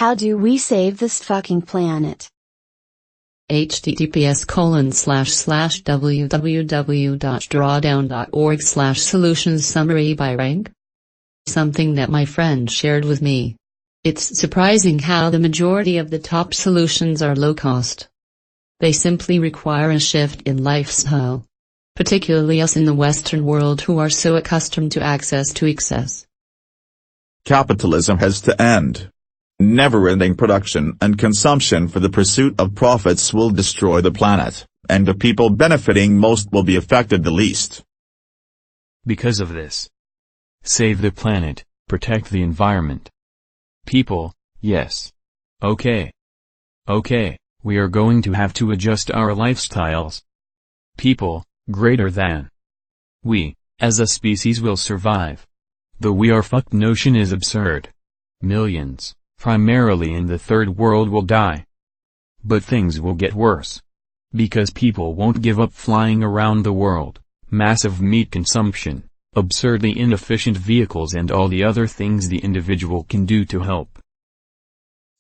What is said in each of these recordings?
How do we save this fucking planet? https://www.drawdown.org/solutions summary by rank. Something that my friend shared with me. It's surprising how the majority of the top solutions are low cost. They simply require a shift in lifestyle. Particularly us in the Western world who are so accustomed to access to excess. Capitalism has to end. Never-ending production and consumption for the pursuit of profits will destroy the planet, and the people benefiting most will be affected the least. Because of this, save the planet, protect the environment. People, yes. Okay, we are going to have to adjust our lifestyles. People, greater than. We, as a species, will survive. The "we are fucked" notion is absurd. Millions, primarily in the third world, will die. But things will get worse. Because people won't give up flying around the world, massive meat consumption, absurdly inefficient vehicles, and all the other things the individual can do to help.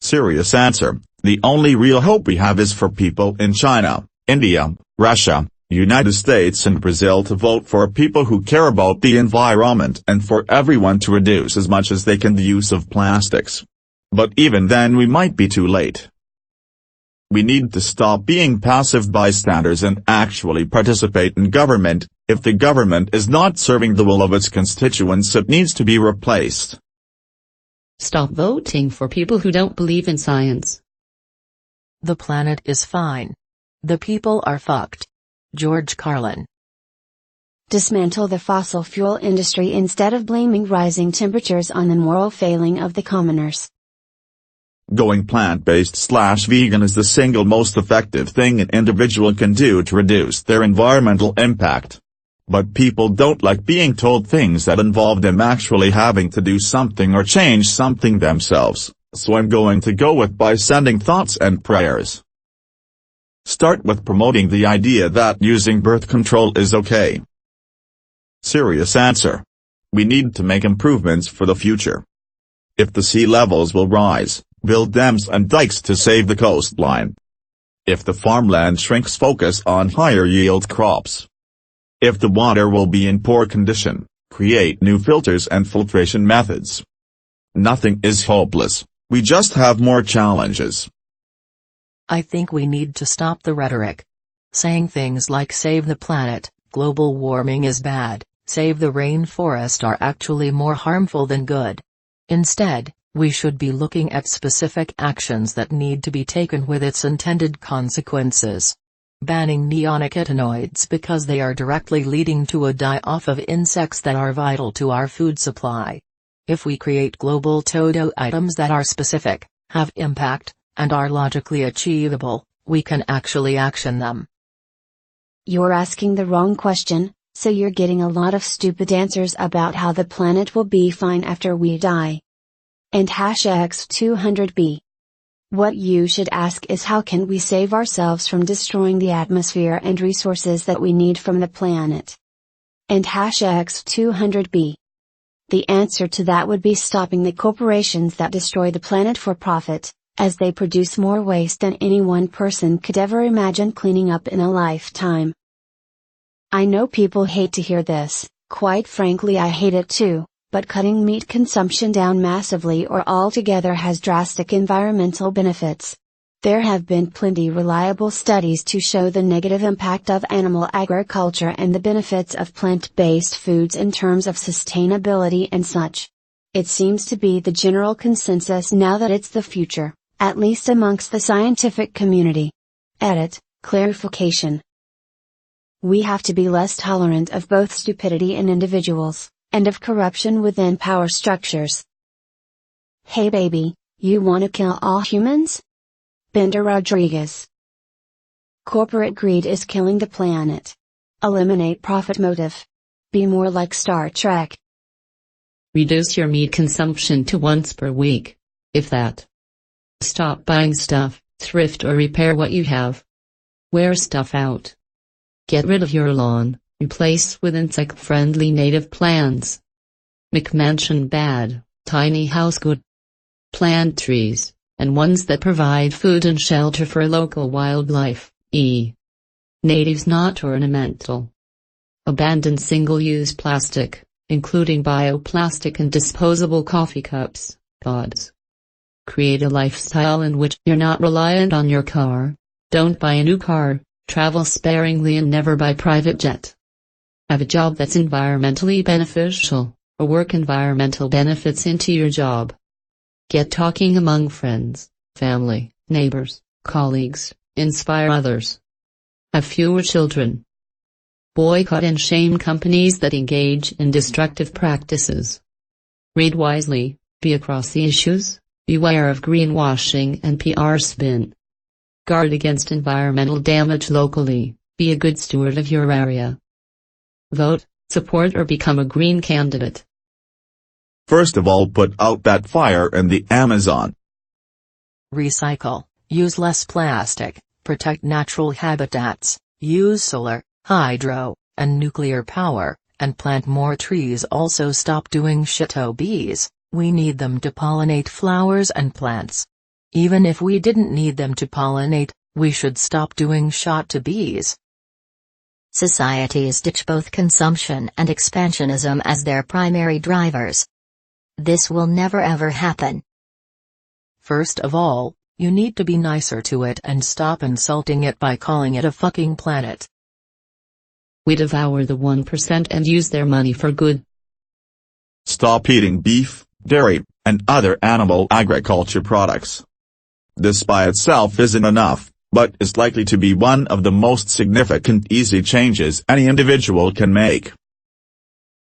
Serious answer: the only real hope we have is for people in China, India, Russia, United States and Brazil to vote for people who care about the environment, and for everyone to reduce as much as they can the use of plastics. But even then we might be too late. We need to stop being passive bystanders and actually participate in government. If the government is not serving the will of its constituents, it needs to be replaced. Stop voting for people who don't believe in science. The planet is fine. The people are fucked. George Carlin. Dismantle the fossil fuel industry instead of blaming rising temperatures on the moral failing of the commoners. Going plant-based/vegan is the single most effective thing an individual can do to reduce their environmental impact. But people don't like being told things that involve them actually having to do something or change something themselves, so I'm going to go with by sending thoughts and prayers. Start with promoting the idea that using birth control is okay. Serious answer: we need to make improvements for the future. If the sea levels will rise, build dams and dikes to save the coastline. If the farmland shrinks, focus on higher yield crops. If the water will be in poor condition, create new filters and filtration methods. Nothing is hopeless, we just have more challenges. I think we need to stop the rhetoric. Saying things like save the planet, global warming is bad, save the rainforest are actually more harmful than good. Instead, we should be looking at specific actions that need to be taken with its intended consequences. Banning neonicotinoids because they are directly leading to a die-off of insects that are vital to our food supply. If we create global todo items that are specific, have impact, and are logically achievable, we can actually action them. You're asking the wrong question, so you're getting a lot of stupid answers about how the planet will be fine after we die. And #X200B. What you should ask is how can we save ourselves from destroying the atmosphere and resources that we need from the planet. And #X200B. The answer to that would be stopping the corporations that destroy the planet for profit, as they produce more waste than any one person could ever imagine cleaning up in a lifetime. I know people hate to hear this, quite frankly I hate it too, but cutting meat consumption down massively or altogether has drastic environmental benefits. There have been plenty reliable studies to show the negative impact of animal agriculture and the benefits of plant-based foods in terms of sustainability and such. It seems to be the general consensus now that it's the future, at least amongst the scientific community. Edit, clarification. We have to be less tolerant of both stupidity in individuals, and of corruption within power structures. Hey baby, you wanna kill all humans? Bender Rodriguez. Corporate greed is killing the planet. Eliminate profit motive. Be more like Star Trek. Reduce your meat consumption to once per week, if that. Stop buying stuff, thrift or repair what you have. Wear stuff out. Get rid of your lawn, replace with insect-friendly native plants. McMansion bad, tiny house good. Plant trees, and ones that provide food and shelter for local wildlife, natives not ornamental. Abandon single-use plastic, including bioplastic and disposable coffee cups, pods. Create a lifestyle in which you're not reliant on your car. Don't buy a new car, travel sparingly and never buy private jet. Have a job that's environmentally beneficial, or work environmental benefits into your job. Get talking among friends, family, neighbors, colleagues, inspire others. Have fewer children. Boycott and shame companies that engage in destructive practices. Read wisely, be across the issues, beware of greenwashing and PR spin. Guard against environmental damage locally, be a good steward of your area. Vote, support or become a green candidate. First of all, put out that fire in the Amazon. Recycle, use less plastic, protect natural habitats, use solar, hydro, and nuclear power, and plant more trees. Also stop doing shit to bees. We need them to pollinate flowers and plants. Even if we didn't need them to pollinate, we should stop doing shot to bees. Societies ditch both consumption and expansionism as their primary drivers. This will never ever happen. First of all, you need to be nicer to it and stop insulting it by calling it a fucking planet. We devour the 1% and use their money for good. Stop eating beef, dairy, and other animal agriculture products. This by itself isn't enough, but is likely to be one of the most significant easy changes any individual can make.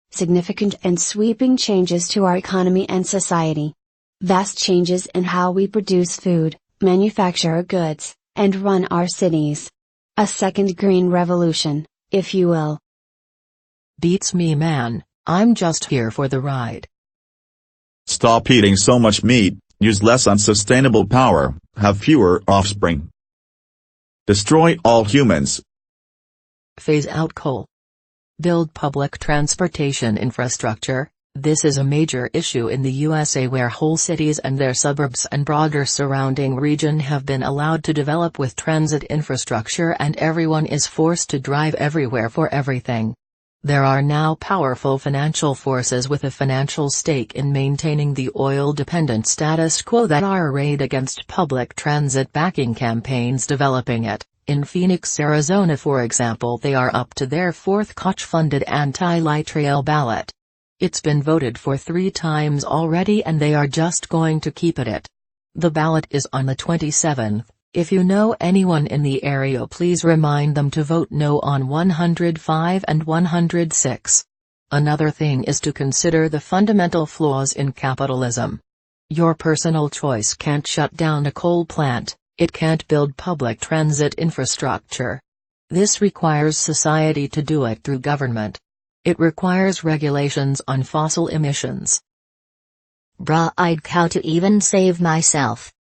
Significant and sweeping changes to our economy and society. Vast changes in how we produce food, manufacture our goods, and run our cities. A second green revolution, if you will. Beats me, man, I'm just here for the ride. Stop eating so much meat, use less unsustainable power, have fewer offspring. Destroy all humans. Phase out coal. Build public transportation infrastructure. This is a major issue in the USA where whole cities and their suburbs and broader surrounding region have been allowed to develop with transit infrastructure and everyone is forced to drive everywhere for everything. There are now powerful financial forces with a financial stake in maintaining the oil-dependent status quo that are arrayed against public transit backing campaigns developing it. In Phoenix, Arizona for example, they are up to their fourth Koch-funded anti-light rail ballot. It's been voted for 3 times already and they are just going to keep it. The ballot is on the 27th. If you know anyone in the area, please remind them to vote no on 105 and 106. Another thing is to consider the fundamental flaws in capitalism. Your personal choice can't shut down a coal plant, it can't build public transit infrastructure. This requires society to do it through government. It requires regulations on fossil emissions. Bruh, I'd cow to even save myself.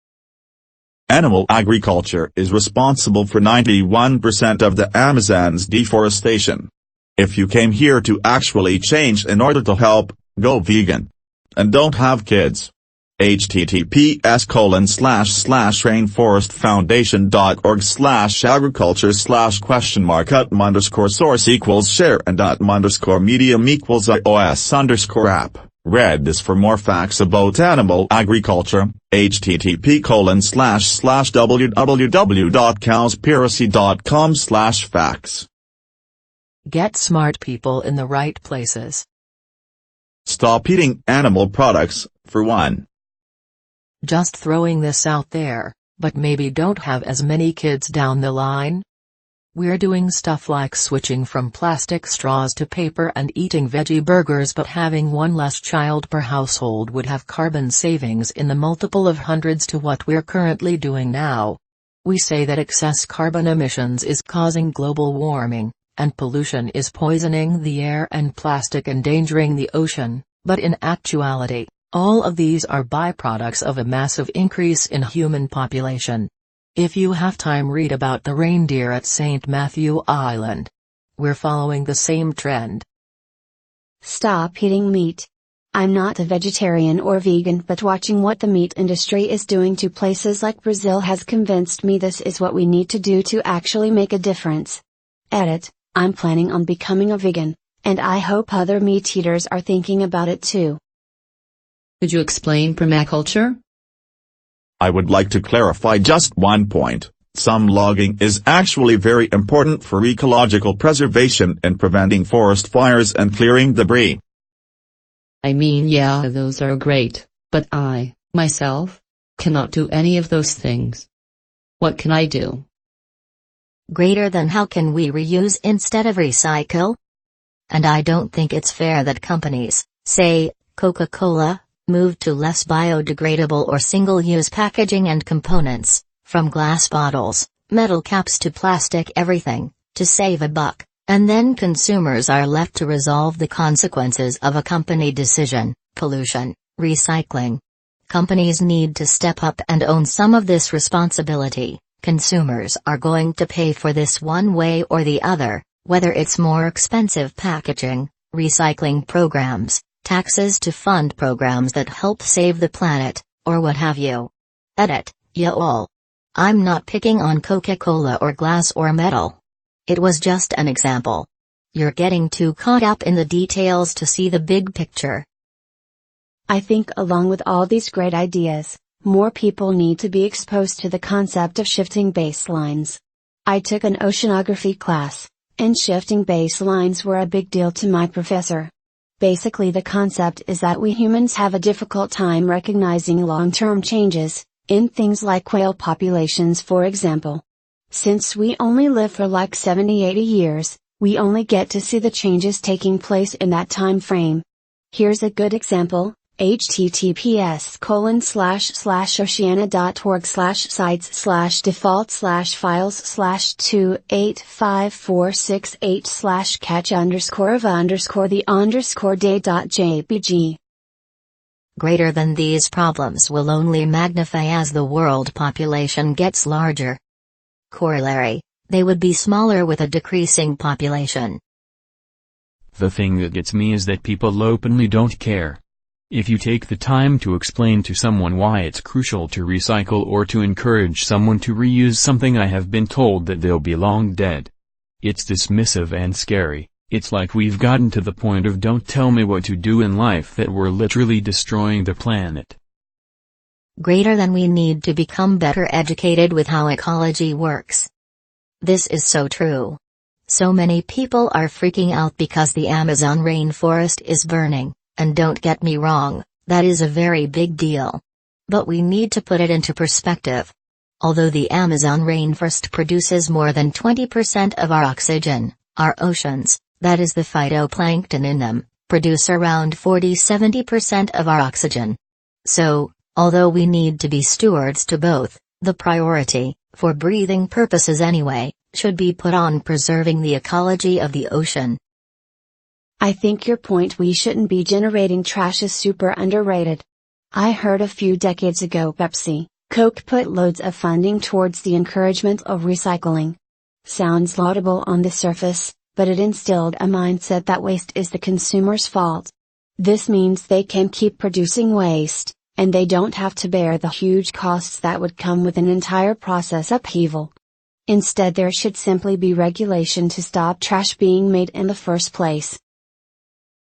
Animal agriculture is responsible for 91% of the Amazon's deforestation. If you came here to actually change in order to help, go vegan. And don't have kids. https://rainforest.org/agriculture/share and @_medium=iOS_app. Read this for more facts about animal agriculture. http://www.cowspiracy.com/facts. Get smart people in the right places. Stop eating animal products, for one. Just throwing this out there, but maybe don't have as many kids down the line. We're doing stuff like switching from plastic straws to paper and eating veggie burgers, but having one less child per household would have carbon savings in the multiple of hundreds to what we're currently doing now. We say that excess carbon emissions is causing global warming, and pollution is poisoning the air and plastic endangering the ocean, but in actuality, all of these are byproducts of a massive increase in human population. If you have time, read about the reindeer at St. Matthew Island. We're following the same trend. Stop eating meat. I'm not a vegetarian or vegan, but watching what the meat industry is doing to places like Brazil has convinced me this is what we need to do to actually make a difference. Edit, I'm planning on becoming a vegan, and I hope other meat eaters are thinking about it too. Could you explain permaculture? I would like to clarify just one point. Some logging is actually very important for ecological preservation and preventing forest fires and clearing debris. I mean, yeah, those are great, but I, myself, cannot do any of those things. What can I do? Greater than how can we reuse instead of recycle? And I don't think it's fair that companies, say, Coca-Cola, move to less biodegradable or single-use packaging and components, from glass bottles, metal caps to plastic everything, to save a buck. And then consumers are left to resolve the consequences of a company decision, pollution, recycling. Companies need to step up and own some of this responsibility. Consumers are going to pay for this one way or the other, whether it's more expensive packaging, recycling programs, taxes to fund programs that help save the planet, or what have you. Edit, ya all. I'm not picking on Coca-Cola or glass or metal. It was just an example. You're getting too caught up in the details to see the big picture. I think along with all these great ideas, more people need to be exposed to the concept of shifting baselines. I took an oceanography class, and shifting baselines were a big deal to my professor. Basically, the concept is that we humans have a difficult time recognizing long-term changes, in things like whale populations for example. Since we only live for like 70-80 years, we only get to see the changes taking place in that time frame. Here's a good example, https://sites/default/sites/catch_of_the_day.jpg. Greater than these problems will only magnify as the world population gets larger. Corollary, they would be smaller with a decreasing population. The thing that gets me is that people openly don't care. If you take the time to explain to someone why it's crucial to recycle or to encourage someone to reuse something, I have been told that they'll be long dead. It's dismissive and scary. It's like we've gotten to the point of don't tell me what to do in life that we're literally destroying the planet. Greater than we need to become better educated with how ecology works. This is so true. So many people are freaking out because the Amazon rainforest is burning, and don't get me wrong, that is a very big deal. But we need to put it into perspective. Although the Amazon rainforest produces more than 20% of our oxygen, our oceans, that is the phytoplankton in them, produce around 40–70% of our oxygen. So, although we need to be stewards to both, the priority, for breathing purposes anyway, should be put on preserving the ecology of the ocean. I think your point we shouldn't be generating trash is super underrated. I heard a few decades ago Pepsi, Coke put loads of funding towards the encouragement of recycling. Sounds laudable on the surface, but it instilled a mindset that waste is the consumer's fault. This means they can keep producing waste, and they don't have to bear the huge costs that would come with an entire process upheaval. Instead, there should simply be regulation to stop trash being made in the first place.